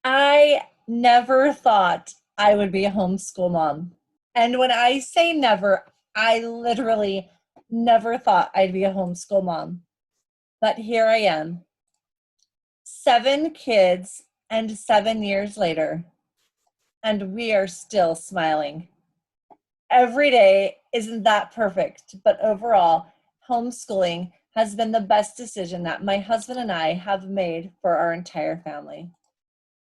I never thought I would be a homeschool mom. And when I say never, I literally never thought I'd be a homeschool mom. But here I am, 7 kids and 7 years later, and we are still smiling. Every day isn't that perfect, but overall, homeschooling has been the best decision that my husband and I have made for our entire family.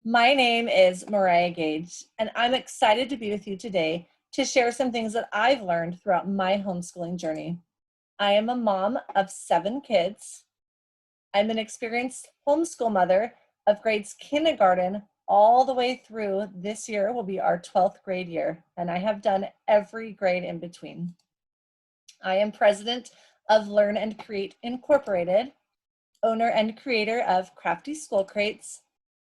My name is Mariah Gage, and I'm excited to be with you today to share some things that I've learned throughout my homeschooling journey. I am a mom of 7 kids. I'm an experienced homeschool mother of grades kindergarten all the way through. This year will be our 12th grade year, and I have done every grade in between. I am president of Learn and Create Incorporated, owner and creator of Crafty School Crates,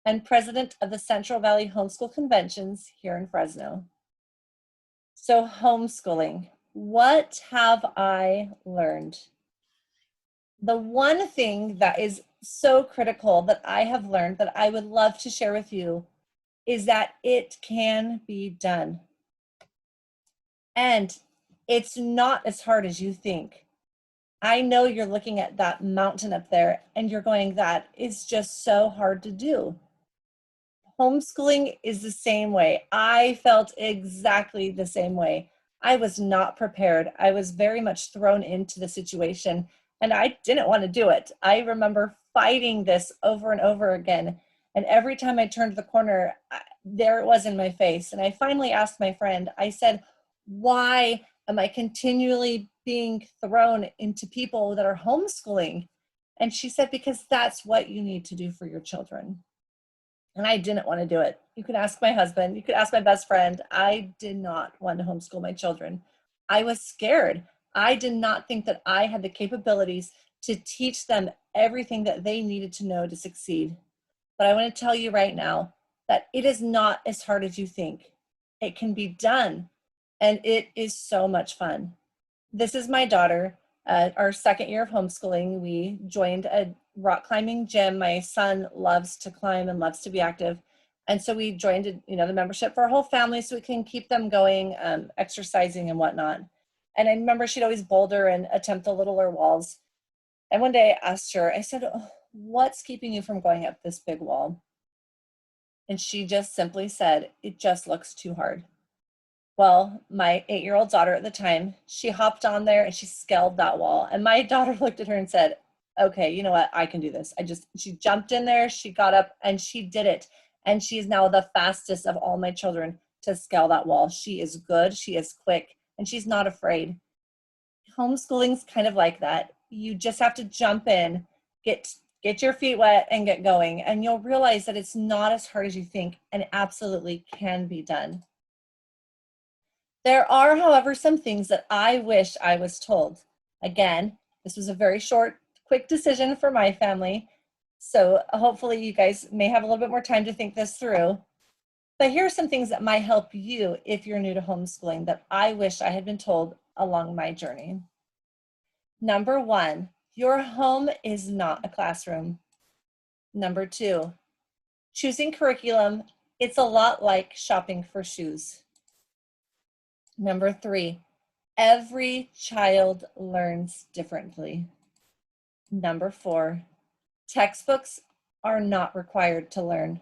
and president of the Central Valley Homeschool Conventions here in Fresno. So, homeschooling, what have I learned? The one thing that is so critical that I have learned that I would love to share with you is that it can be done. And it's not as hard as you think. I know you're looking at that mountain up there and you're going, that is just so hard to do. Homeschooling is the same way. I felt exactly the same way. I was not prepared. I was very much thrown into the situation and I didn't want to do it. I remember fighting this over and over again. And every time I turned the corner, there it was in my face. And I finally asked my friend, I said, why am I continually being thrown into people that are homeschooling? And she said, because that's what you need to do for your children. And I didn't want to do it. You could ask my husband, you could ask my best friend. I did not want to homeschool my children. I was scared. I did not think that I had the capabilities to teach them everything that they needed to know to succeed. But I want to tell you right now that it is not as hard as you think. It can be done, and it is so much fun. This is my daughter. Our second year of homeschooling, we joined a rock climbing gym. My son loves to climb and loves to be active. And so we joined, the membership for our whole family so we can keep them going, exercising and whatnot. And I remember she'd always boulder and attempt the littler walls. And one day I asked her, I said, "Oh, what's keeping you from going up this big wall?" And she just simply said, "It just looks too hard." Well, my 8-year-old daughter at the time, she hopped on there and she scaled that wall. And my daughter looked at her and said, okay, you know what? I can do this. She jumped in there, she got up and she did it. And she is now the fastest of all my children to scale that wall. She is good, she is quick, and she's not afraid. Homeschooling's kind of like that. You just have to jump in, get your feet wet and get going. And you'll realize that it's not as hard as you think and it absolutely can be done. There are, however, some things that I wish I was told. Again, this was a very short, quick decision for my family. So hopefully you guys may have a little bit more time to think this through. But here are some things that might help you if you're new to homeschooling that I wish I had been told along my journey. Number 1, your home is not a classroom. Number 2, choosing curriculum, it's a lot like shopping for shoes. Number 3, every child learns differently. Number 4, textbooks are not required to learn.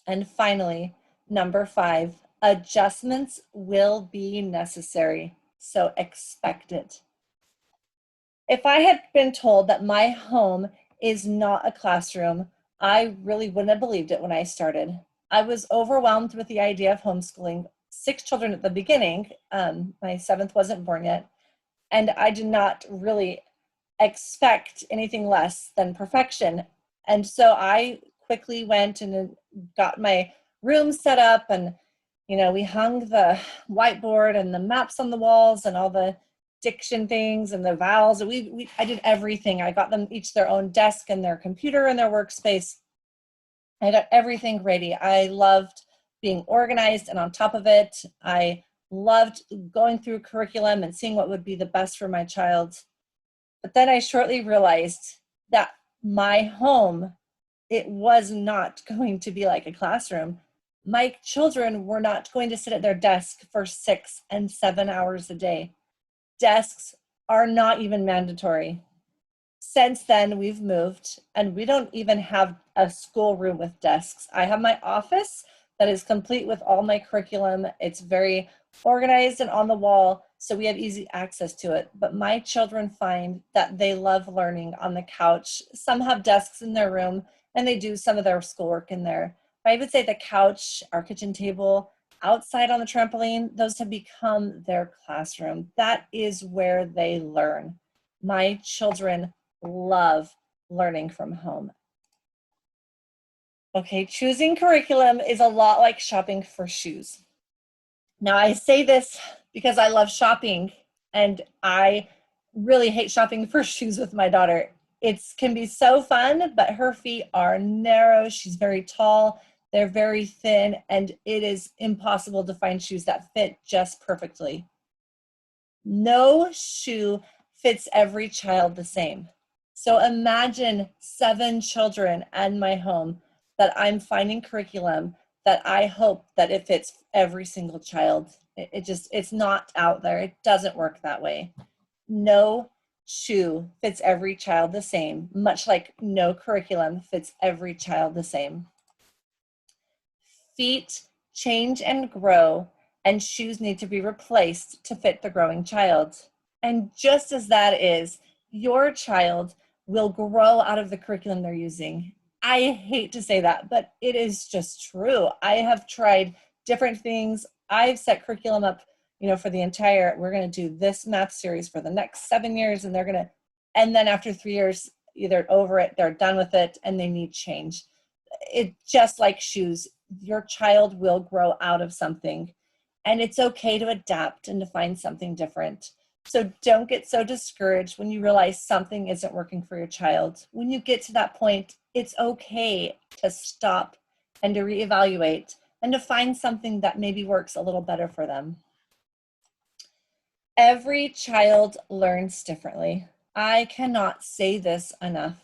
And finally, number 5, adjustments will be necessary, so expect it. If I had been told that my home is not a classroom, I really wouldn't have believed it when I started. I was overwhelmed with the idea of homeschooling 6 children at the beginning. My 7th wasn't born yet. And I did not really expect anything less than perfection. And so I quickly went and got my room set up and, we hung the whiteboard and the maps on the walls and all the diction things and the vowels. I did everything. I got them each their own desk and their computer and their workspace. I got everything ready. I loved being organized and on top of it. I loved going through curriculum and seeing what would be the best for my child. But then I shortly realized that my home it was not going to be like a classroom. My children were not going to sit at their desk for 6 and 7 hours a day. Desks are not even mandatory. Since then, we've moved and we don't even have a schoolroom with desks. I have my office that is complete with all my curriculum. It's very organized and on the wall, so we have easy access to it. But my children find that they love learning on the couch. Some have desks in their room and they do some of their schoolwork in there. But I would say the couch, our kitchen table, outside on the trampoline, those have become their classroom. That is where they learn. My children love learning from home. Okay, choosing curriculum is a lot like shopping for shoes. Now, I say this because I love shopping and I really hate shopping for shoes with my daughter. It can be so fun, but her feet are narrow. She's very tall. They're very thin, and it is impossible to find shoes that fit just perfectly. No shoe fits every child the same. So imagine 7 children in my home that I'm finding curriculum that I hope that it fits every single child. It's not out there. It doesn't work that way. No shoe fits every child the same, much like no curriculum fits every child the same. Feet change and grow, and shoes need to be replaced to fit the growing child. And just as that is, your child will grow out of the curriculum they're using. I hate to say that, but it is just true. I have tried different things. I've set curriculum up, for the entire, we're going to do this math series for the next 7 years, and and then after 3 years, either over it, they're done with it, and they need change. It just like shoes, your child will grow out of something, and it's okay to adapt and to find something different. So don't get so discouraged when you realize something isn't working for your child. When you get to that point, it's okay to stop and to reevaluate and to find something that maybe works a little better for them. Every child learns differently. I cannot say this enough.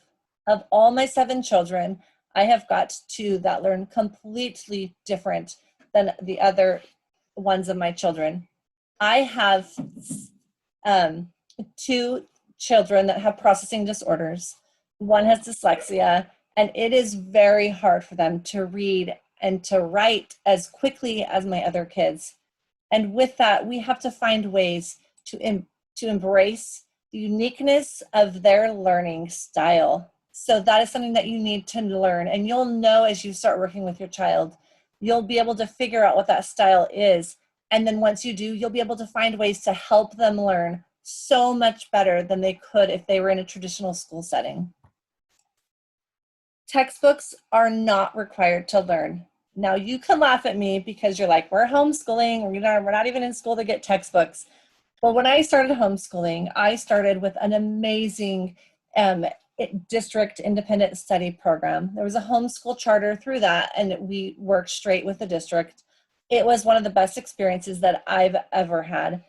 Of all my 7 children, I have got 2 that learn completely different than the other ones of my children. I have 2 children that have processing disorders. One has dyslexia, and it is very hard for them to read and to write as quickly as my other kids. And with that, we have to find ways to embrace the uniqueness of their learning style. So that is something that you need to learn. And you'll know as you start working with your child, you'll be able to figure out what that style is. And then once you do, you'll be able to find ways to help them learn so much better than they could if they were in a traditional school setting. Textbooks are not required to learn. Now, you can laugh at me because you're like, we're homeschooling, we're not even in school to get textbooks. Well, when I started homeschooling, I started with an amazing district independent study program. There was a homeschool charter through that, and we worked straight with the district. It was one of the best experiences that I've ever had.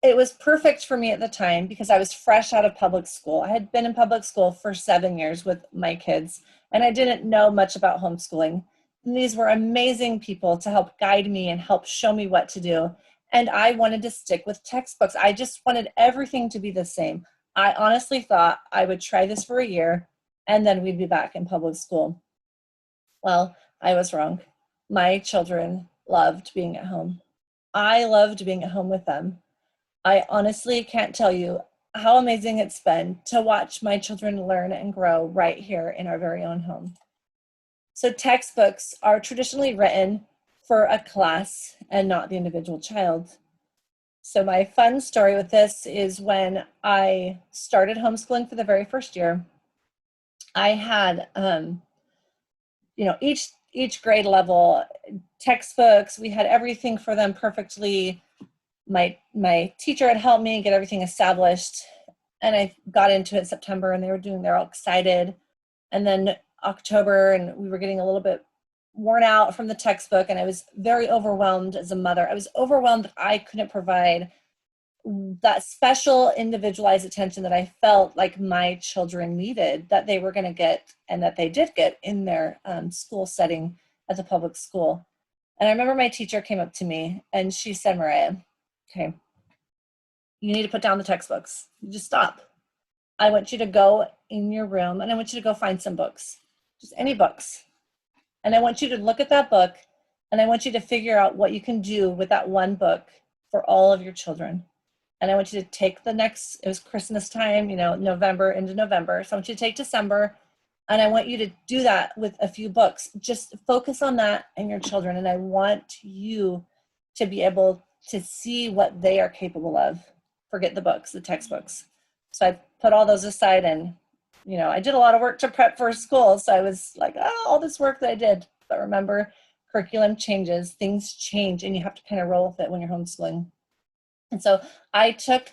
It was perfect for me at the time because I was fresh out of public school. I had been in public school for 7 years with my kids, and I didn't know much about homeschooling. And these were amazing people to help guide me and help show me what to do. And I wanted to stick with textbooks. I just wanted everything to be the same. I honestly thought I would try this for a year and then we'd be back in public school. Well, I was wrong. My children loved being at home. I loved being at home with them. I honestly can't tell you how amazing it's been to watch my children learn and grow right here in our very own home. So textbooks are traditionally written for a class and not the individual child. So my fun story with this is when I started homeschooling for the very first year, I had, each grade level textbooks. We had everything for them perfectly. My teacher had helped me get everything established, and I got into it in September, and they're all excited. And then October, and we were getting a little bit worn out from the textbook, and I was very overwhelmed as a mother. I was overwhelmed that I couldn't provide that special individualized attention that I felt like my children needed, that they were going to get, and that they did get in their school setting at the public school. And I remember my teacher came up to me and she said, Mariah, okay, you need to put down the textbooks. You just stop. I want you to go in your room and I want you to go find some books, just any books. And I want you to look at that book and I want you to figure out what you can do with that one book for all of your children. And I want you to take it was Christmas time, November into November. So I want you to take December and I want you to do that with a few books. Just focus on that and your children. And I want you to be able to see what they are capable of. Forget the books, the textbooks. So I put all those aside and, I did a lot of work to prep for school. So I was like, all this work that I did. But remember, curriculum changes, things change, and you have to kind of roll with it when you're homeschooling. And so I took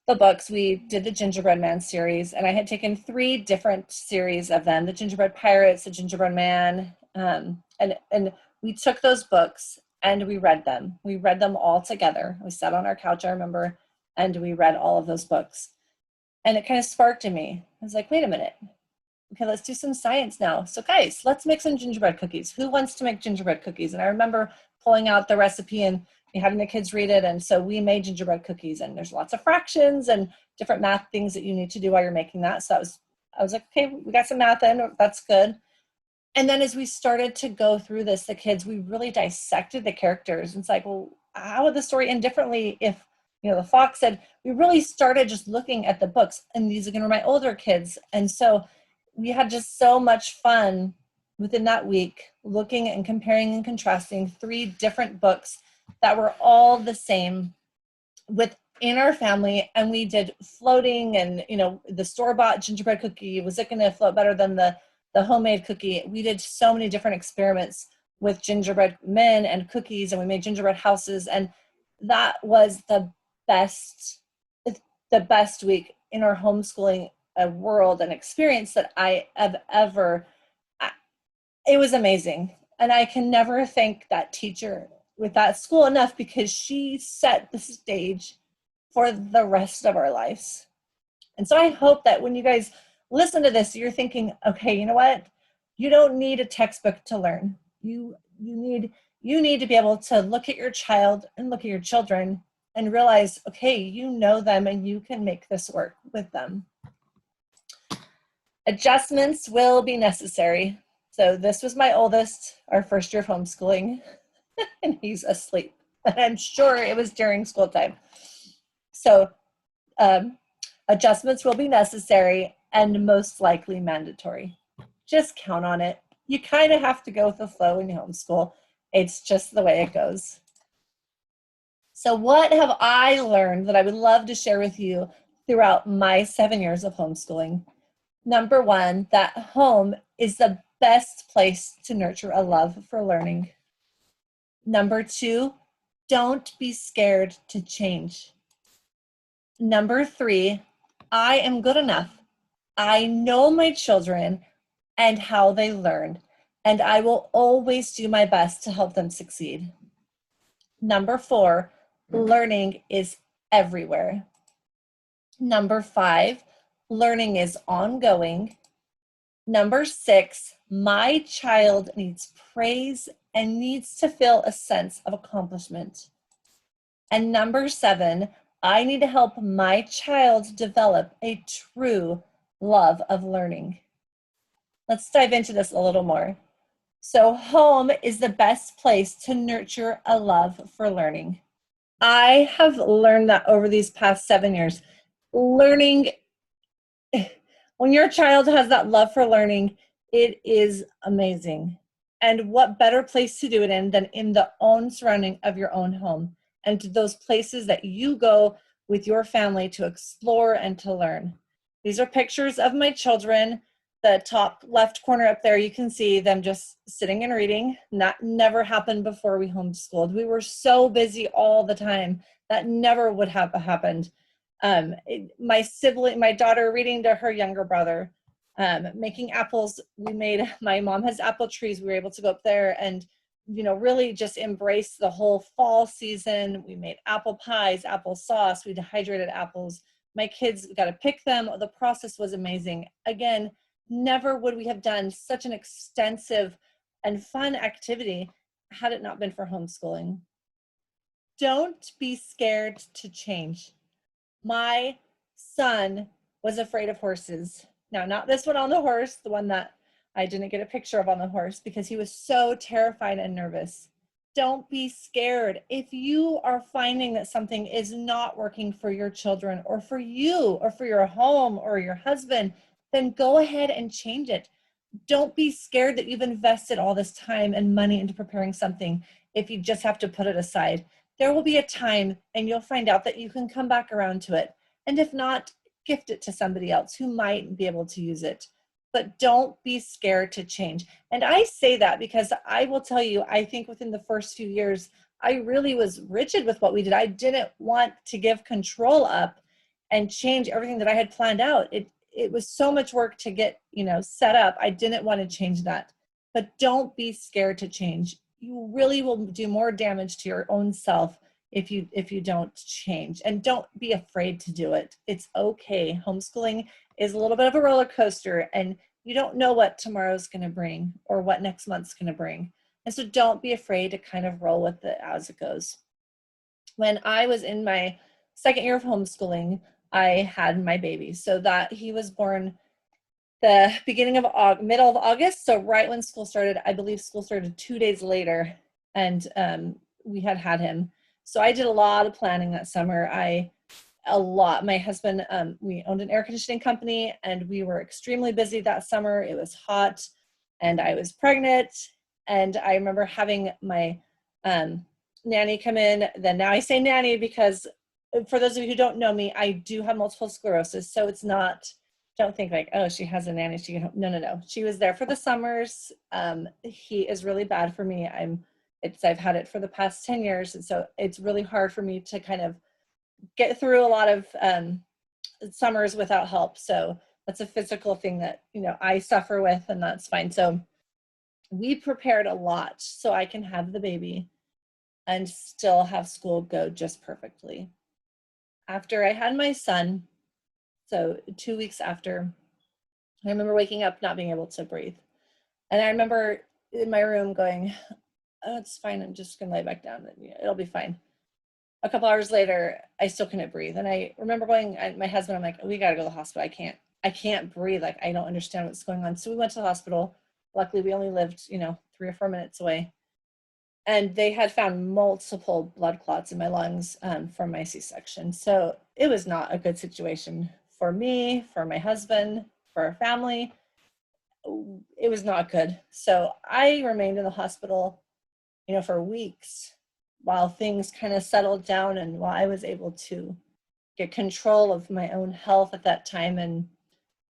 the books. We did the Gingerbread Man series, and I had taken 3 different series of them, the Gingerbread Pirates, the Gingerbread Man, and we took those books and we read them. We read them all together. We sat on our couch, I remember, and we read all of those books. And it kind of sparked in me. I was like, wait a minute. Okay, let's do some science now. So guys, let's make some gingerbread cookies. Who wants to make gingerbread cookies? And I remember pulling out the recipe and having the kids read it. And so we made gingerbread cookies, and there's lots of fractions and different math things that you need to do while you're making that. So I was like, okay, we got some math in, that's good. And then as we started to go through this, the kids, we really dissected the characters. It's like, well, how would the story end differently if, the fox said, we really started just looking at the books, and these again were my older kids. And so we had just so much fun within that week, looking and comparing and contrasting 3 different books that were all the same within our family. And we did floating and, the store-bought gingerbread cookie, was it going to float better than the homemade cookie? We did so many different experiments with gingerbread men and cookies, and we made gingerbread houses. And that was the best week in our homeschooling world and experience that I have ever. It was amazing. And I can never thank that teacher with that school enough, because she set the stage for the rest of our lives. And so I hope that when you guys listen to this, you're thinking, okay, you know what? You don't need a textbook to learn. You need to be able to look at your child and look at your children and realize, okay, you know them and you can make this work with them. Adjustments will be necessary. So this was my oldest, our first year of homeschooling, and he's asleep. And I'm sure it was during school time. So adjustments will be necessary and most likely mandatory. Just count on it. You kind of have to go with the flow when you homeschool. It's just the way it goes. So what have I learned that I would love to share with you throughout my 7 years of homeschooling? Number 1, that home is the best place to nurture a love for learning. Number 2, don't be scared to change. Number 3, I am good enough. I know my children and how they learn, and I will always do my best to help them succeed. Number 4, learning is everywhere. Number 5, learning is ongoing. Number 6, my child needs praise and needs to feel a sense of accomplishment. And number 7, I need to help my child develop a true love of learning. Let's dive into this a little more. So home is the best place to nurture a love for learning. I have learned that over these past 7 years. Learning, when your child has that love for learning, it is amazing. And what better place to do it in than in the own surrounding of your own home, and to those places that you go with your family to explore and to learn. These are pictures of my children. The top left corner up there, you can see them just sitting and reading. That never happened before we homeschooled. We were so busy all the time. That never would have happened. My daughter reading to her younger brother, making apples. My mom has apple trees. We were able to go up there and really just embraced the whole fall season. We made apple pies, applesauce, we dehydrated apples. My kids got to pick them. The process was amazing. Again, never would we have done such an extensive and fun activity had it not been for homeschooling. Don't be scared to change. My son was afraid of horses. Now, not this one on the horse, the one that I didn't get a picture of on the horse, because he was so terrified and nervous. Don't be scared. If you are finding that something is not working for your children or for you or for your home or your husband, then go ahead and change it. Don't be scared that you've invested all this time and money into preparing something if you just have to put it aside. There will be a time and you'll find out that you can come back around to it. And if not, gift it to somebody else who might be able to use it. But don't be scared to change. And I say that because I will tell you, I think within the first few years, I really was rigid with what we did. I didn't want to give control up and change everything that I had planned out. It was so much work to get, set up. I didn't want to change that. But don't be scared to change. You really will do more damage to your own self if you don't change. And don't be afraid to do it. It's okay. Homeschooling is a little bit of a roller coaster, and you don't know what tomorrow's going to bring or what next month's going to bring. And so don't be afraid to kind of roll with it as it goes. When I was in my second year of homeschooling, I had my baby. So that he was born the middle of August. So right when school started. I believe school started 2 days later, and we had him. So I did a lot of planning that summer. My husband, we owned an air conditioning company, and we were extremely busy that summer. It was hot, and I was pregnant. And I remember having my nanny come in. Then now I say nanny because for those of you who don't know me, I do have multiple sclerosis. So it's not, don't think like, oh, she has a nanny. She can help. No. She was there for the summers. He is really bad for me. I've had it for the past 10 years. And so it's really hard for me to kind of get through a lot of summers without help. So that's a physical thing that, I suffer with, and that's fine. So we prepared a lot so I can have the baby and still have school go just perfectly. After I had my son, so 2 weeks after, I remember waking up not being able to breathe. And I remember in my room going, oh, it's fine. I'm just going to lay back down. It'll be fine. A couple hours later, I still couldn't breathe. And I remember my husband, I'm like, we got to go to the hospital. I can't breathe. Like, I don't understand what's going on. So we went to the hospital. Luckily, we only lived, 3 or 4 minutes away. And they had found multiple blood clots in my lungs from my C-section. So it was not a good situation for me, for my husband, for our family. It was not good. So I remained in the hospital, for weeks while things kind of settled down and while I was able to get control of my own health at that time and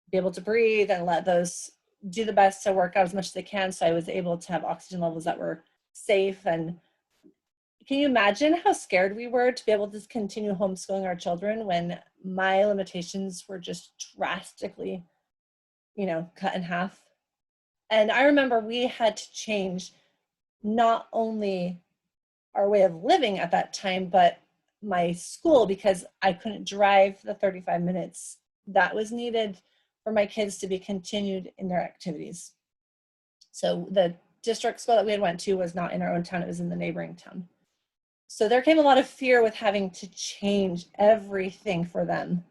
be able to breathe and let those do the best to work out as much as they can. So I was able to have oxygen levels that were safe. And can you imagine how scared we were to be able to continue homeschooling our children when my limitations were just drastically, cut in half? And I remember we had to change not only our way of living at that time, but my school, because I couldn't drive the 35 minutes that was needed for my kids to be continued in their activities. So the district school that we had went to was not in our own town, it was in the neighboring town. So there came a lot of fear with having to change everything for them.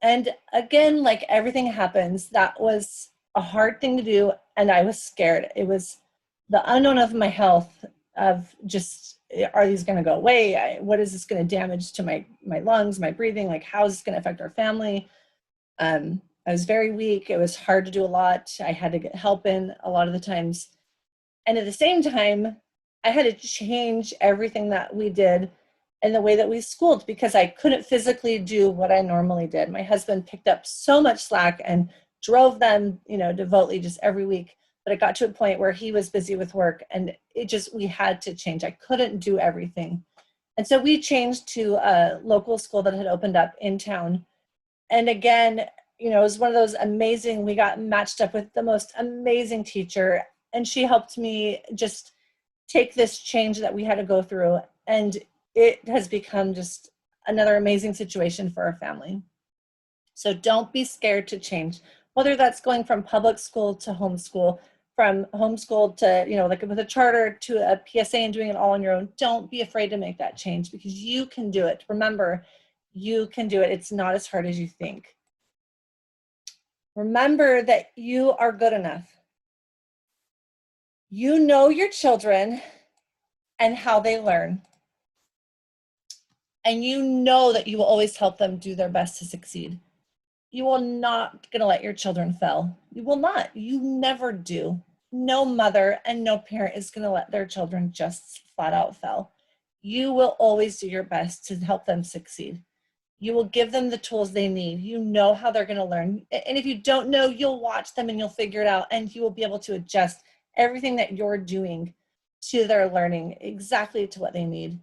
And again, like everything happens, that was a hard thing to do. And I was scared. It was the unknown of my health, of just, are these going to go away? What is this going to damage to my lungs, my breathing? Like, how is this going to affect our family? I was very weak. It was hard to do a lot. I had to get help in a lot of the times. And at the same time, I had to change everything that we did and the way that we schooled because I couldn't physically do what I normally did. My husband picked up so much slack and drove them, devoutly just every week. But it got to a point where he was busy with work and we had to change. I couldn't do everything. And so we changed to a local school that had opened up in town. And again, it was one of those amazing, we got matched up with the most amazing teacher. And she helped me just take this change that we had to go through, and it has become just another amazing situation for our family. So don't be scared to change, whether that's going from public school to homeschool, from homeschool to, like with a charter to a PSA and doing it all on your own. Don't be afraid to make that change, because you can do it. Remember, you can do it. It's not as hard as you think. Remember that you are good enough. You know your children and how they learn. And you know that you will always help them do their best to succeed. You will not gonna let your children fail. You will not. You never do. No mother and no parent is gonna let their children just flat out fail. You will always do your best to help them succeed. You will give them the tools they need. You know how they're gonna learn. And if you don't know, you'll watch them and you'll figure it out, and you will be able to adjust everything that you're doing to their learning exactly to what they need.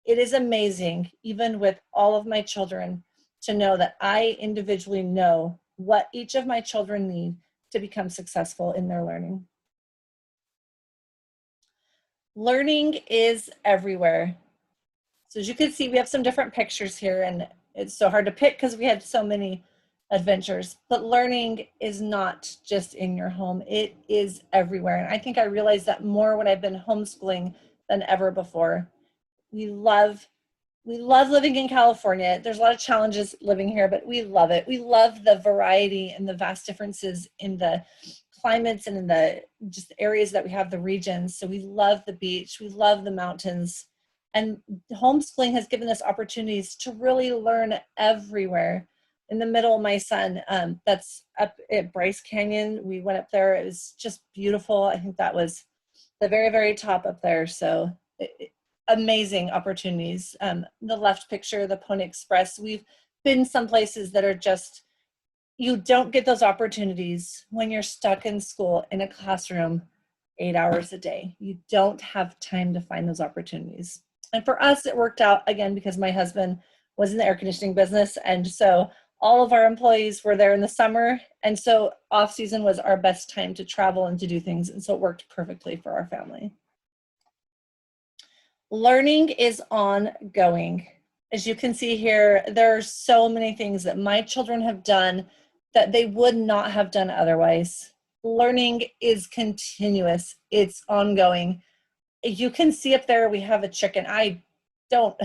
It is amazing, even with all of my children, to know that I individually know what each of my children need to become successful in their learning. Learning is everywhere. So as you can see, we have some different pictures here, and it's so hard to pick because we had so many adventures. But learning is not just in your home, it is everywhere. And I think I realized that more when I've been homeschooling than ever before. We love living in California. There's a lot of challenges living here, but we love it. We love the variety and the vast differences in the climates and in the just areas that we have, the regions. So we love the beach, we love the mountains. And homeschooling has given us opportunities to really learn everywhere. In the middle, my son, that's up at Bryce Canyon. We went up there. It was just beautiful. I think that was the very, very top up there. So amazing opportunities. The left picture, the Pony Express, we've been some places that are just, you don't get those opportunities when you're stuck in school in a classroom 8 hours a day. You don't have time to find those opportunities. And for us, it worked out, again, because my husband was in the air conditioning business. And so all of our employees were there in the summer. And so off season was our best time to travel and to do things. And so it worked perfectly for our family. Learning is ongoing. As you can see here, there are so many things that my children have done that they would not have done otherwise. Learning is continuous. It's ongoing. You can see up there, we have a chicken. I never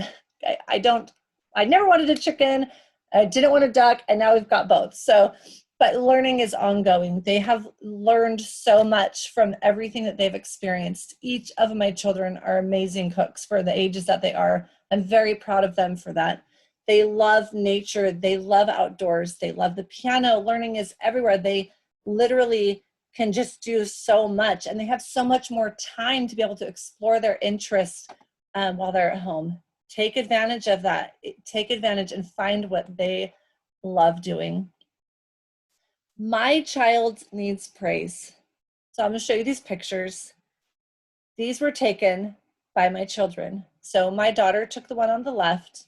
wanted a chicken. I didn't want a duck, and now we've got both. So, but learning is ongoing. They have learned so much from everything that they've experienced. Each of my children are amazing cooks for the ages that they are. I'm very proud of them for that. They love nature. They love outdoors. They love the piano. Learning is everywhere. They literally can just do so much, and they have so much more time to be able to explore their interests while they're at home. Take advantage of that. Take advantage and find what they love doing. My child needs praise. So I'm going to show you these pictures. These were taken by my children. So my daughter took the one on the left,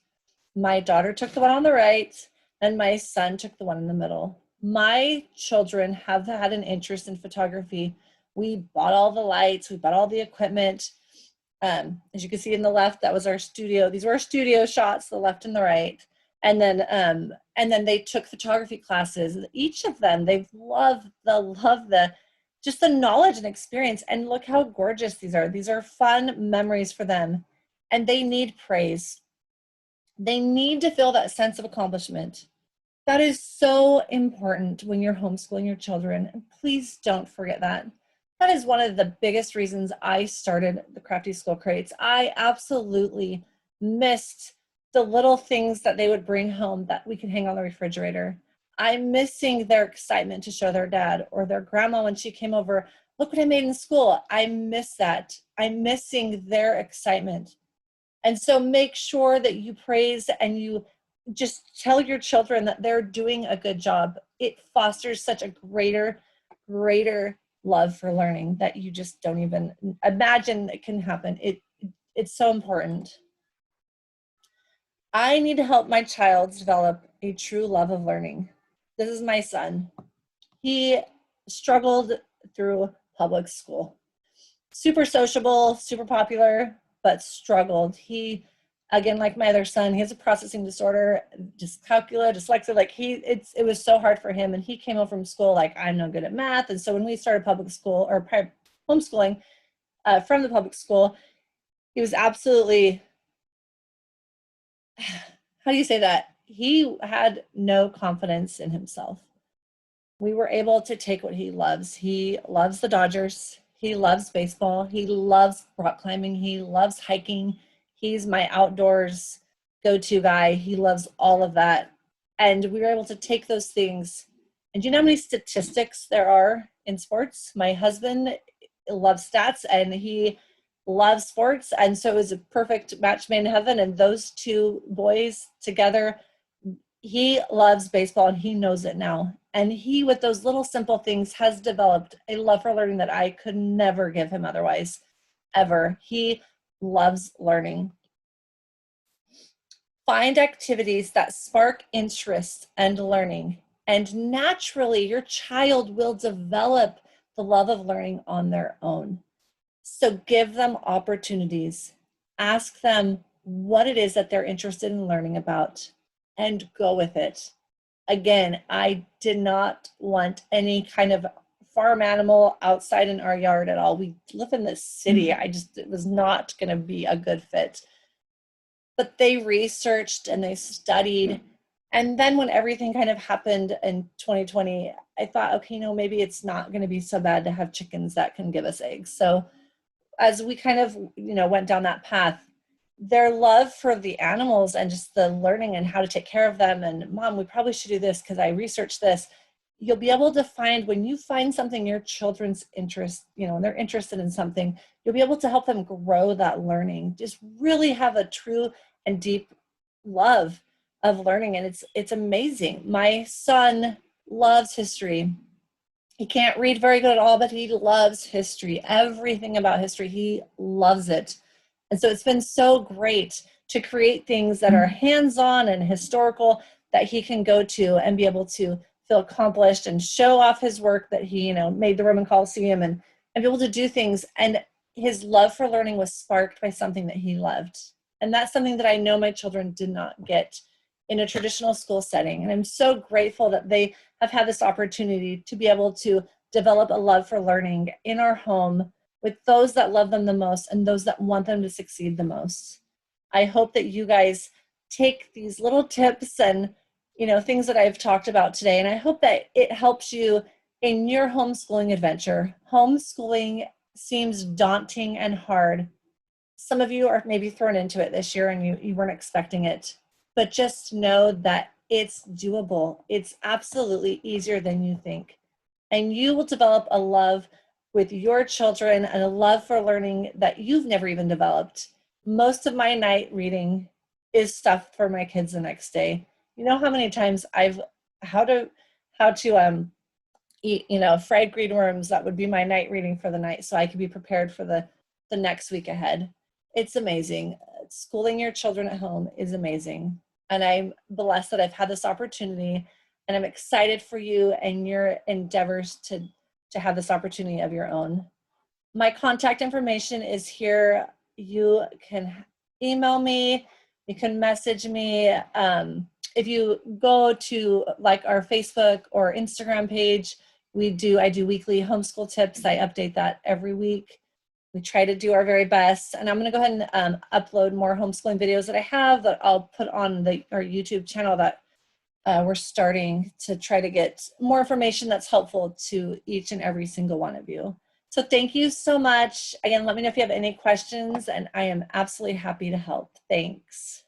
my daughter took the one on the right, and my son took the one in the middle. My children have had an interest in photography. We bought all the lights, we bought all the equipment. As you can see in the left, that was our studio. These were our studio shots, the left and the right. And then they took photography classes. Each of them, they've loved the just the knowledge and experience. And look how gorgeous these are. These are fun memories for them, and they need praise. They need to feel that sense of accomplishment. That is so important when you're homeschooling your children. And please don't forget that. That is one of the biggest reasons I started the Crafty School Crates. I absolutely missed the little things that they would bring home that we could hang on the refrigerator. I'm missing their excitement to show their dad or their grandma when she came over. Look what I made in school. I miss that. I'm missing their excitement. And so make sure that you praise and you just tell your children that they're doing a good job. It fosters such a greater love for learning that you just don't even imagine it can happen. It's so important. I need to help my child develop a true love of learning. This is my son. He struggled through public school. super sociable, super popular, but struggled. He, again, like my other son, he has a processing disorder, dyscalculia, dyslexia. Like it was so hard for him. And he came home from school like, I'm no good at math. And so when we started public school or homeschooling from the public school, he was absolutely, how do you say that? He had no confidence in himself. We were able to take what he loves. He loves the Dodgers. He loves baseball. He loves rock climbing. He loves hiking. He's my outdoors go-to guy. He loves all of that. And we were able to take those things. And do you know how many statistics there are in sports? My husband loves stats and he loves sports. And so it was a perfect match made in heaven. And those two boys together, he loves baseball and he knows it now. And he, with those little simple things, has developed a love for learning that I could never give him otherwise, ever. He loves learning. Find activities that spark interest and learning, and naturally your child will develop the love of learning on their own. So give them opportunities. Ask them what it is that they're interested in learning about and go with it. Again, I did not want any kind of farm animal outside in our yard at all. We live in this city. It was not going to be a good fit. But they researched and they studied. And then when everything kind of happened in 2020, I thought, okay, no, maybe it's not going to be so bad to have chickens that can give us eggs. So as we kind of, went down that path, their love for the animals and just the learning and how to take care of them, and Mom, we probably should do this because I researched this. You'll be able to find, when you find something your children's interest, and they're interested in something, you'll be able to help them grow that learning. Just really have a true and deep love of learning. And it's amazing. My son loves history. He can't read very good at all, but he loves history. Everything about history, he loves it. And so it's been so great to create things that are hands-on and historical that he can go to and be able to feel accomplished and show off his work that he, made the Roman Colosseum and be able to do things. And his love for learning was sparked by something that he loved. And that's something that I know my children did not get in a traditional school setting. And I'm so grateful that they have had this opportunity to be able to develop a love for learning in our home with those that love them the most and those that want them to succeed the most. I hope that you guys take these little tips and, things that I've talked about today, and I hope that it helps you in your homeschooling adventure. Homeschooling seems daunting and hard. Some of you are maybe thrown into it this year and you weren't expecting it, but just know that it's doable. It's absolutely easier than you think. And you will develop a love with your children and a love for learning that you've never even developed. Most of my night reading is stuff for my kids the next day. You know how many times how to eat, fried green worms, that would be my night reading for the night so I could be prepared for the next week ahead. It's amazing. Schooling your children at home is amazing. And I'm blessed that I've had this opportunity, and I'm excited for you and your endeavors to have this opportunity of your own. My contact information is here. You can email me, you can message me. If you go to our Facebook or Instagram page, I do weekly homeschool tips. I update that every week. We try to do our very best. And I'm going to go ahead and upload more homeschooling videos that I have that I'll put on our YouTube channel that we're starting to try to get more information that's helpful to each and every single one of you. So thank you so much. Again, let me know if you have any questions, and I am absolutely happy to help. Thanks.